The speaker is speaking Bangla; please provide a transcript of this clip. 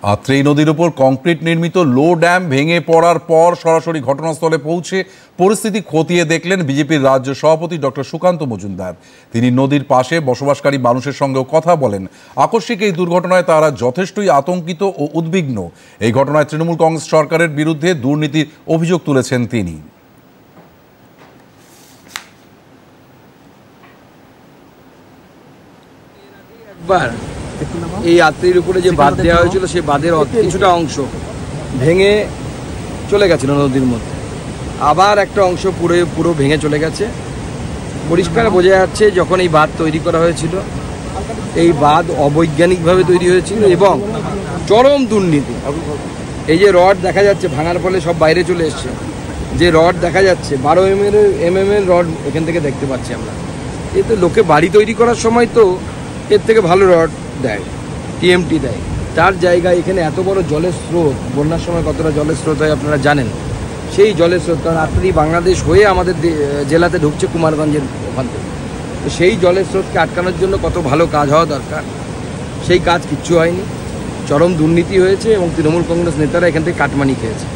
আত্রেই নদীর উপর কংক্রিট নির্মিত লো ড্যাম ভেঙে পড়ার পর সরাসরি ঘটনাস্থলে পৌঁছে পরিস্থিতি খতিয়ে দেখলেন বিজেপির রাজ্য সভাপতি ডক্টর সুকান্ত মজুমদার। তিনি নদীর পাশে বসবাসকারী মানুষের সঙ্গেও কথা বলেন। আকস্মিক এই দুর্ঘটনায় তারা যথেষ্টই আতঙ্কিত ও উদ্বিগ্ন। এই ঘটনায় তৃণমূল কংগ্রেস সরকারের বিরুদ্ধে দুর্নীতির অভিযোগ তুলেছেন তিনি। এই আত্রের উপরে যে বাঁধ দেওয়া হয়েছিল সেই বাঁধের কিছুটা অংশ ভেঙে চলে গেছিল নদীর মধ্যে, আবার একটা অংশ পুরো ভেঙে চলে গেছে। পরিষ্কার বোঝা যাচ্ছে যখন এই বাঁধ তৈরি করা হয়েছিল এই বাঁধ অবৈজ্ঞানিকভাবে তৈরি হয়েছিল এবং চরম দুর্নীতি। এই যে রড দেখা যাচ্ছে ভাঙার ফলে সব বাইরে চলে এসছে, যে রড দেখা যাচ্ছে 12 mm এর রড এখান থেকে দেখতে পাচ্ছি আমরা। এই তো লোকে বাড়ি তৈরি করার সময় তো এর থেকে ভালো রড দেয়, TMT দেয়, তার জায়গায় এখানে এত বড় জলের স্রোত, বন্যার সময় কতটা জলের স্রোত হয় আপনারা জানেন। সেই জলের স্রোত, কারণ আত্রেই বাংলাদেশ হয়ে আমাদের জেলাতে ঢুকছে কুমারগঞ্জের ওখান থেকে, তো সেই জলের স্রোতকে আটকানোর জন্য কত ভালো কাজ হওয়া দরকার, সেই কাজ কিচ্ছু হয়নি। চরম দুর্নীতি হয়েছে এবং তৃণমূল কংগ্রেস নেতারা এখান থেকে কাটমানি খেয়েছে।